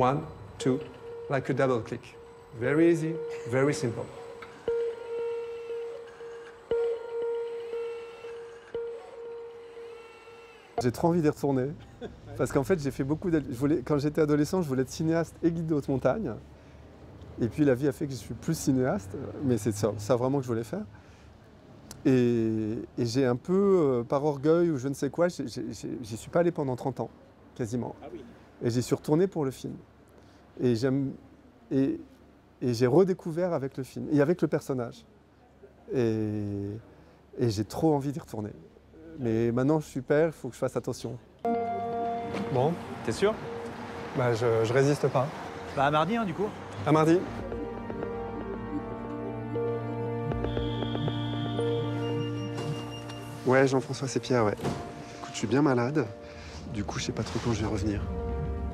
1, 2, like a double click. Very easy, very simple. J'ai trop envie d'y retourner, parce qu'en fait j'ai fait beaucoup quand j'étais adolescent, je voulais être cinéaste et guide de haute montagne. Et puis la vie a fait que je suis plus cinéaste, mais c'est ça vraiment que je voulais faire. Et j'ai un peu, par orgueil ou je ne sais quoi, j'y suis pas allé pendant 30 ans, quasiment. Ah oui. Et j'y suis retourné pour le film. Et j'ai redécouvert avec le film, et avec le personnage. Et j'ai trop envie d'y retourner. Mais maintenant je suis père, il faut que je fasse attention. Bon, T'es sûr? bah je résiste pas. Bah à mardi, hein, du coup. À mardi. Ouais, Jean-François, c'est Pierre, ouais. Écoute, je suis bien malade. Du coup, je sais pas trop quand je vais revenir.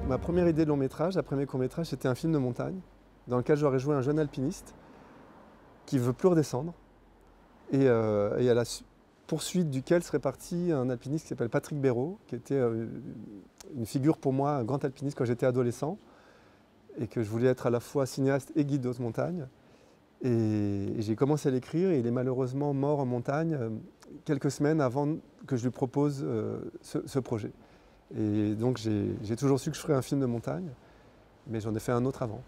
Ma première idée de long métrage, après mes courts métrages, c'était un film de montagne dans lequel j'aurais joué un jeune alpiniste qui veut plus redescendre et à la poursuite duquel serait parti un alpiniste qui s'appelle Patrick Béraud, qui était une figure pour moi, un grand alpiniste quand j'étais adolescent et que je voulais être à la fois cinéaste et guide de haute montagne. Et j'ai commencé à l'écrire et il est malheureusement mort en montagne quelques semaines avant que je lui propose ce projet. Et donc j'ai toujours su que je ferais un film de montagne, mais j'en ai fait un autre avant.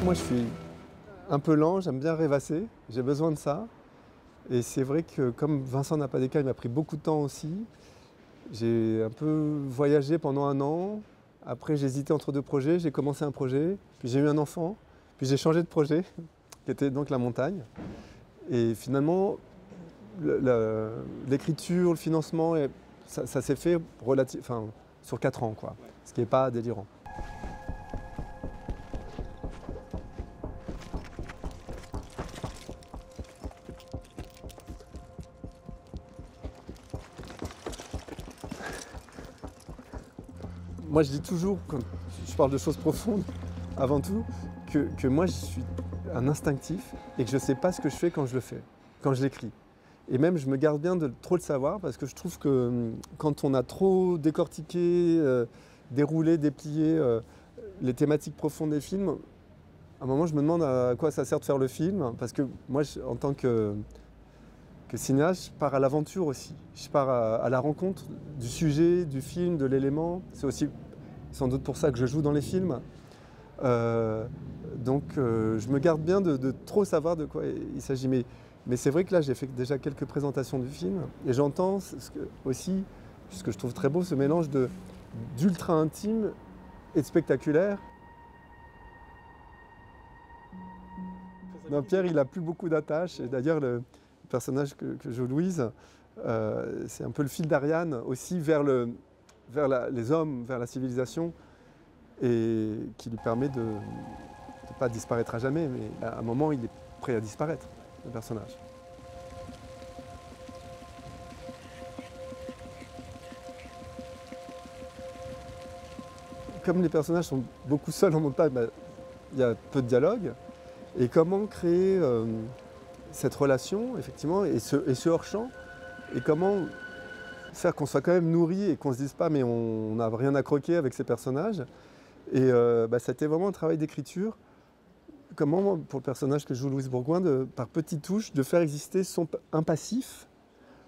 Moi je suis un peu lent, j'aime bien rêvasser, j'ai besoin de ça. Et c'est vrai que comme Vincent Napadeka, il m'a pris beaucoup de temps aussi. J'ai un peu voyagé pendant 1 an. Après, j'ai hésité entre 2 projets. J'ai commencé un projet, puis j'ai eu un enfant, puis j'ai changé de projet, qui était donc la montagne. Et finalement, l'écriture, le financement, ça s'est fait sur 4 ans, quoi, ce qui n'est pas délirant. Moi, je dis toujours, quand je parle de choses profondes, avant tout, que moi, je suis un instinctif et que je ne sais pas ce que je fais quand je le fais, quand je l'écris. Et même, je me garde bien de trop le savoir parce que je trouve que quand on a trop décortiqué, déroulé, déplié les thématiques profondes des films, à un moment, je me demande à quoi ça sert de faire le film. Parce que moi, en tant que cinéaste, je pars à l'aventure aussi. Je pars à la rencontre du sujet, du film, de l'élément. C'est aussi sans doute pour ça que je joue dans les films. Donc je me garde bien de trop savoir de quoi il s'agit. Mais c'est vrai que là, j'ai fait déjà quelques présentations du film. Et j'entends aussi, ce que je trouve très beau, ce mélange d'ultra intime et de spectaculaire. Non, Pierre, il n'a plus beaucoup d'attaches. Et d'ailleurs, le personnage que joue Louise, c'est un peu le fil d'Ariane aussi vers les hommes, vers la civilisation, et qui lui permet de ne pas disparaître à jamais, mais à un moment, il est prêt à disparaître, le personnage. Comme les personnages sont beaucoup seuls en montagne, il y a peu de dialogue. Et comment créer cette relation, effectivement, et ce hors-champ, et comment faire qu'on soit quand même nourri et qu'on se dise pas mais on n'a rien à croquer avec ces personnages. Et c'était vraiment un travail d'écriture. Comment, pour le personnage que joue Louise Bourgoin, par petites touches, de faire exister un passif,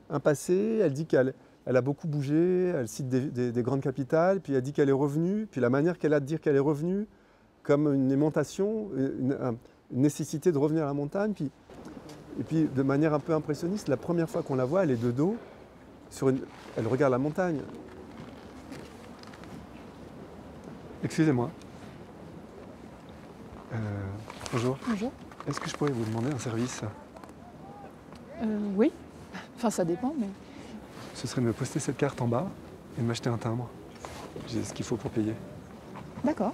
un passé. Elle dit qu'elle a beaucoup bougé, elle cite des grandes capitales, puis elle dit qu'elle est revenue, puis la manière qu'elle a de dire qu'elle est revenue, comme une aimantation, une nécessité de revenir à la montagne. Et puis de manière un peu impressionniste, la première fois qu'on la voit, elle est de dos, elle regarde la montagne. Excusez-moi. Bonjour. Bonjour. Est-ce que je pourrais vous demander un service? Oui. Enfin, ça dépend, mais... Ce serait de me poster cette carte en bas et de m'acheter un timbre. J'ai ce qu'il faut pour payer. D'accord.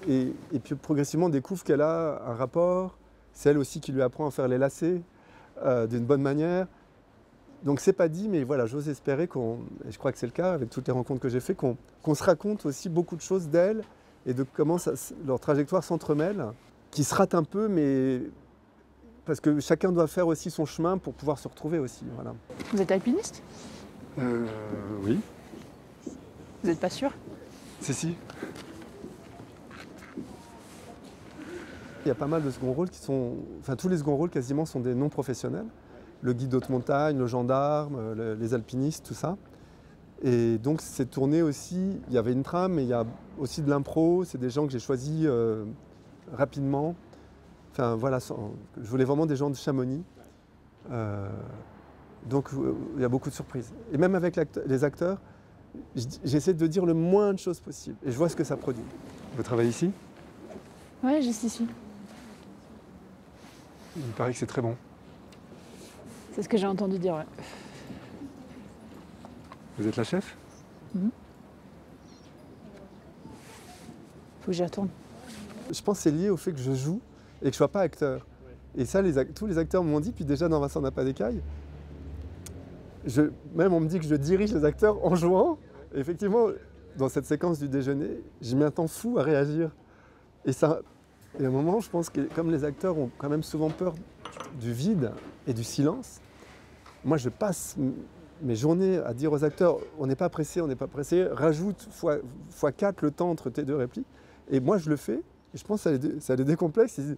Et puis progressivement, on découvre qu'elle a un rapport. C'est elle aussi qui lui apprend à faire les lacets d'une bonne manière. Donc c'est pas dit, mais voilà, j'ose espérer et je crois que c'est le cas avec toutes les rencontres que j'ai faites, qu'on se raconte aussi beaucoup de choses d'elle et de comment leur trajectoire s'entremêle, qui se rate un peu, mais parce que chacun doit faire aussi son chemin pour pouvoir se retrouver aussi. Voilà. Vous êtes alpiniste? Oui. Vous n'êtes pas sûr? Si. Il y a pas mal de second rôles qui sont... Enfin, tous les second rôles quasiment sont des non professionnels. Le guide d'haute montagne, le gendarme, les alpinistes, tout ça. Et donc c'est tourné aussi, il y avait une trame, mais il y a aussi de l'impro, c'est des gens que j'ai choisis rapidement. Enfin voilà, je voulais vraiment des gens de Chamonix. Donc il y a beaucoup de surprises. Et même avec les acteurs, j'essaie de dire le moins de choses possible. Et je vois ce que ça produit. Vous travaillez ici? Ouais, juste ici. Il paraît que c'est très bon. C'est ce que j'ai entendu dire, ouais. Vous êtes la chef? Faut que j'y retourne. Je pense que c'est lié au fait que je joue et que je ne sois pas acteur. Et ça, tous les acteurs m'ont dit, puis déjà dans Vincent n'a pas d'écaille. Même on me dit que je dirige les acteurs en jouant. Et effectivement, dans cette séquence du déjeuner, j'ai mis un temps fou à réagir. Et à un moment, je pense que comme les acteurs ont quand même souvent peur du vide et du silence, moi je passe mes journées à dire aux acteurs, on n'est pas pressé, rajoute fois 4 le temps entre tes deux répliques. Et moi je le fais, et je pense que ça les décomplexe. Ils disent,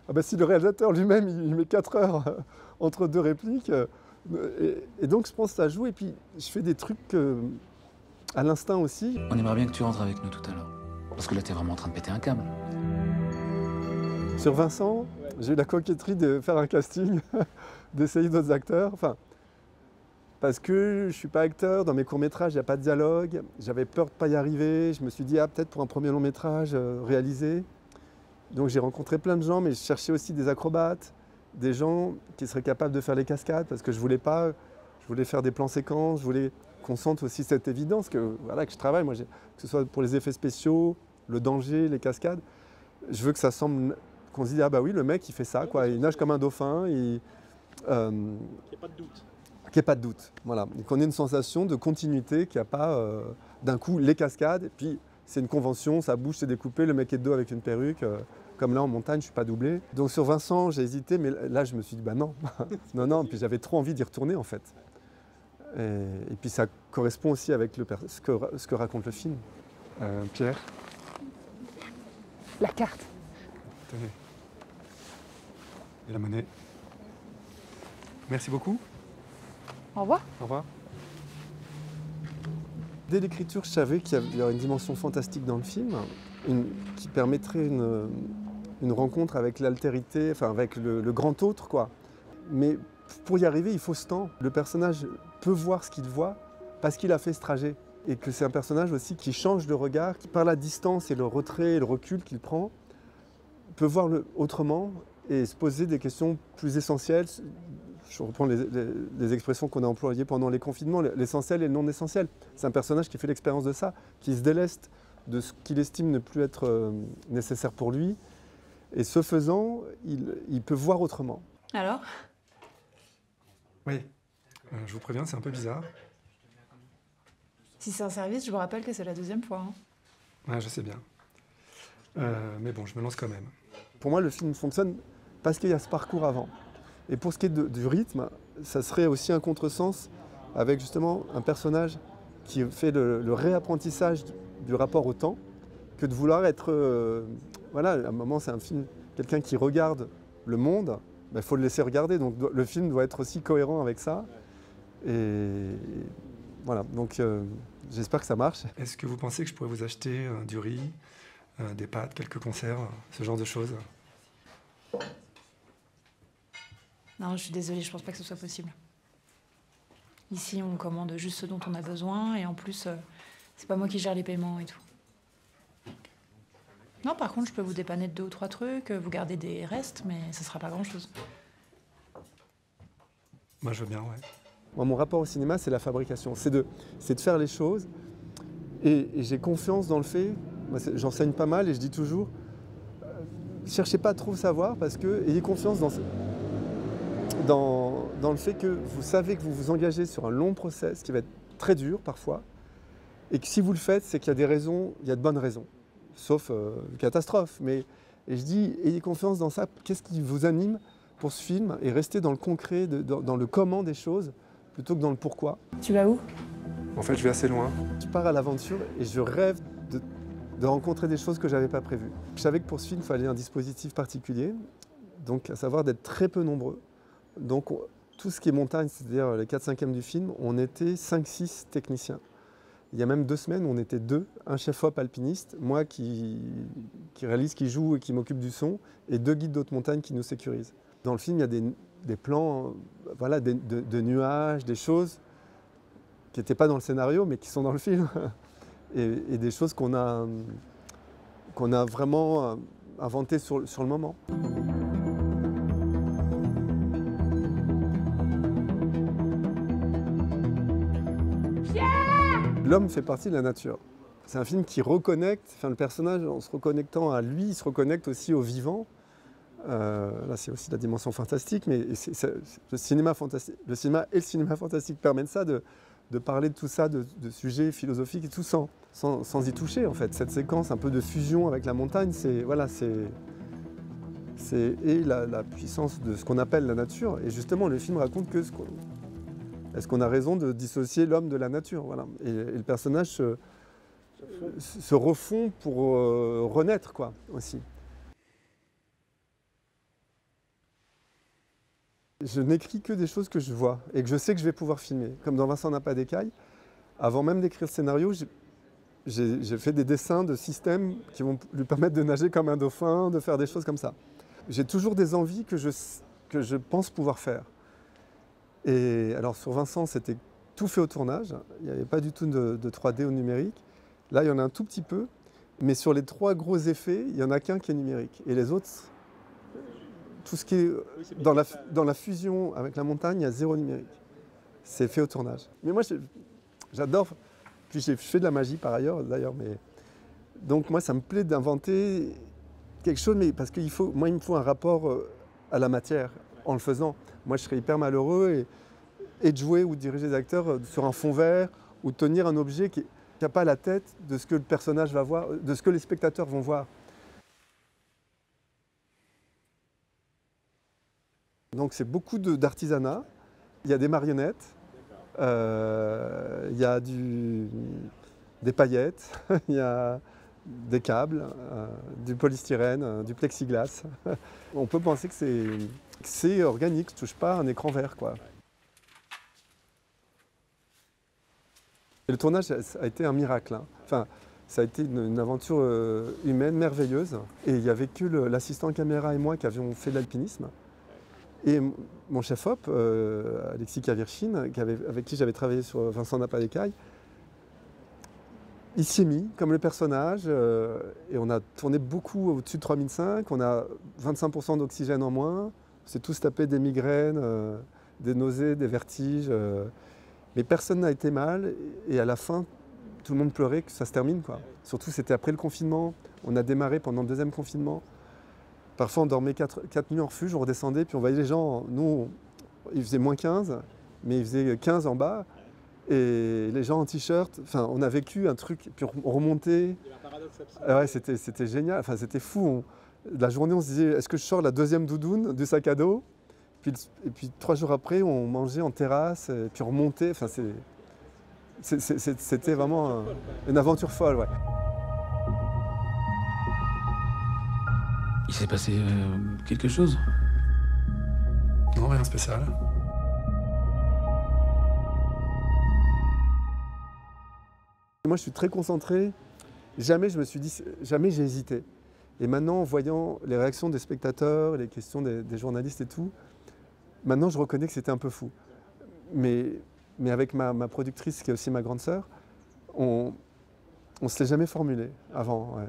ah ben, si le réalisateur lui-même il met 4 heures entre deux répliques, et donc je pense que ça joue, et puis je fais des trucs à l'instinct aussi. On aimerait bien que tu rentres avec nous tout à l'heure. Parce que là, t'es vraiment en train de péter un câble. Sur Vincent, j'ai eu la coquetterie de faire un casting, d'essayer d'autres acteurs. Enfin, parce que je ne suis pas acteur, dans mes courts-métrages, il n'y a pas de dialogue. J'avais peur de ne pas y arriver. Je me suis dit, ah, peut-être pour un premier long-métrage réalisé. Donc j'ai rencontré plein de gens, mais je cherchais aussi des acrobates, des gens qui seraient capables de faire les cascades, parce que je voulais faire des plans séquences, je voulais qu'on sente aussi cette évidence que je travaille, moi, que ce soit pour les effets spéciaux, le danger, les cascades. Je veux que ça semble, qu'on se dise, ah bah oui, le mec, il fait ça, quoi. Il nage comme un dauphin. Qu'il n'y ait pas de doute. Qu'il n'y ait pas de doute, voilà. Et qu'on ait une sensation de continuité, qu'il n'y a pas d'un coup les cascades, et puis c'est une convention, ça bouge, c'est découpé, le mec est de dos avec une perruque. Comme là en montagne, je ne suis pas doublé. Donc sur Vincent, j'ai hésité, mais là je me suis dit, bah non, non, puis j'avais trop envie d'y retourner en fait. Et puis ça correspond aussi avec ce que raconte le film. Pierre? La carte. Tenez. Et la monnaie. Merci beaucoup. Au revoir. Au revoir. Dès l'écriture, je savais qu'il y aurait une dimension fantastique dans le film, qui permettrait une rencontre avec l'altérité, enfin avec le grand autre, quoi. Mais pour y arriver, il faut ce temps. Le personnage peut voir ce qu'il voit parce qu'il a fait ce trajet. Et que c'est un personnage aussi qui change de regard, qui par la distance et le retrait et le recul qu'il prend, peut voir autrement et se poser des questions plus essentielles. Je reprends les expressions qu'on a employées pendant les confinements, l'essentiel et le non essentiel. C'est un personnage qui fait l'expérience de ça, qui se déleste de ce qu'il estime ne plus être nécessaire pour lui. Et ce faisant, il peut voir autrement. Alors? Oui. Je vous préviens, c'est un peu bizarre. Si c'est un service, je vous rappelle que c'est la 2e fois. Hein. Ouais, je sais bien. Mais bon, je me lance quand même. Pour moi, le film fonctionne parce qu'il y a ce parcours avant. Et pour ce qui est du rythme, ça serait aussi un contresens avec justement un personnage qui fait le réapprentissage du rapport au temps, que de vouloir être... voilà, à un moment, c'est un film, quelqu'un qui regarde le monde, il faut le laisser regarder. Donc le film doit être aussi cohérent avec ça. Et voilà, donc j'espère que ça marche. Est-ce que vous pensez que je pourrais vous acheter du riz, des pâtes, quelques conserves, ce genre de choses? Non, je suis désolée, je pense pas que ce soit possible. Ici, on commande juste ce dont on a besoin, et en plus, c'est pas moi qui gère les paiements et tout. Non, par contre, je peux vous dépanner de 2 ou 3 trucs, vous garder des restes, mais ça sera pas grand-chose. Moi, je veux bien, ouais. Moi, mon rapport au cinéma, c'est la fabrication. C'est de faire les choses. Et j'ai confiance dans le fait. J'enseigne pas mal et je dis toujours, cherchez pas à trop savoir parce que ayez confiance dans le fait que vous savez que vous vous engagez sur un long process qui va être très dur parfois. Et que si vous le faites, c'est qu'il y a des raisons, il y a de bonnes raisons. Sauf une catastrophe. Et je dis, ayez confiance dans ça. Qu'est-ce qui vous anime? pour ce film et rester dans le concret, dans le comment des choses, plutôt que dans le pourquoi. Tu vas où? En fait, je vais assez loin. Je pars à l'aventure et je rêve de rencontrer des choses que je n'avais pas prévues. Je savais que pour ce film, il fallait un dispositif particulier, donc à savoir d'être très peu nombreux. Donc tout ce qui est montagne, c'est-à-dire les 4/5e du film, on était 5-6 techniciens. Il y a même 2 semaines, on était 2, un chef-op alpiniste, moi qui réalise, qui joue et qui m'occupe du son, et 2 guides d'autres montagnes qui nous sécurisent. Dans le film, il y a des plans, voilà, de nuages, des choses qui n'étaient pas dans le scénario, mais qui sont dans le film, et des choses qu'on a vraiment inventées sur le moment. L'homme fait partie de la nature. C'est un film qui reconnecte, enfin, le personnage, en se reconnectant à lui, il se reconnecte aussi au vivant. Là, c'est aussi la dimension fantastique, mais le cinéma et le cinéma fantastique permettent ça, de parler de tout ça, de sujets philosophiques et tout, sans y toucher, en fait. Cette séquence un peu de fusion avec la montagne, c'est la puissance de ce qu'on appelle la nature. Et justement, le film raconte que est-ce qu'on a raison de dissocier l'homme de la nature, voilà. Et le personnage se refond pour renaître, quoi, aussi. Je n'écris que des choses que je vois et que je sais que je vais pouvoir filmer. Comme dans Vincent n'a pas d'écailles, avant même d'écrire le scénario, j'ai fait des dessins de systèmes qui vont lui permettre de nager comme un dauphin, de faire des choses comme ça. J'ai toujours des envies que je pense pouvoir faire. Et alors sur Vincent, c'était tout fait au tournage. Il n'y avait pas du tout de 3D au numérique. Là, il y en a un tout petit peu. Mais sur les 3 gros effets, il n'y en a qu'un qui est numérique. Et les autres, tout ce qui est dans la fusion avec la montagne, il y a 0 numérique. C'est fait au tournage. Mais moi, j'adore. Puis j'ai fait de la magie par ailleurs, d'ailleurs. Donc moi, ça me plaît d'inventer quelque chose, mais parce qu'il me faut un rapport à la matière en le faisant. Moi, je serais hyper malheureux et de jouer ou de diriger des acteurs sur un fond vert ou de tenir un objet qui n'a pas la tête de ce que le personnage va voir, de ce que les spectateurs vont voir. Donc c'est beaucoup d'artisanat. Il y a des marionnettes, il y a des paillettes, il y a des câbles, du polystyrène, du plexiglas. On peut penser que c'est organique, je ne touche pas un écran vert, quoi. Et le tournage a été un miracle, hein. Enfin, ça a été une aventure humaine merveilleuse. Et il n'y avait que l'assistant caméra et moi qui avions fait de l'alpinisme. Et mon chef-op, Alexis Kavirchine, avec qui j'avais travaillé sur Vincent n'a pas d'écailles, il s'y est mis comme le personnage, et on a tourné beaucoup au-dessus de 3005, on a 25% d'oxygène en moins, on s'est tous tapé des migraines, des nausées, des vertiges, mais personne n'a été mal, et à la fin, tout le monde pleurait que ça se termine, quoi. Surtout, c'était après le confinement, on a démarré pendant le 2e confinement. Parfois, on dormait 4 nuits en refuge, on redescendait, puis on voyait les gens, nous, il faisait moins 15, mais il faisait 15 en bas, et les gens en t-shirt, enfin, on a vécu un truc, puis on remontait. Il y a un paradoxe absolu. Ouais, c'était génial, enfin, c'était fou. La journée, on se disait, est-ce que je sors la 2e doudoune du sac à dos? Et puis 3 jours après, on mangeait en terrasse, et puis on remontait, enfin, c'était vraiment une aventure folle, ouais. Il s'est passé quelque chose? Non, rien de spécial. Moi, je suis très concentré. Jamais j'ai hésité. Et maintenant, en voyant les réactions des spectateurs, les questions des journalistes et tout, maintenant, je reconnais que c'était un peu fou. Mais avec ma productrice, qui est aussi ma grande sœur, on ne se l'est jamais formulé avant. Ouais.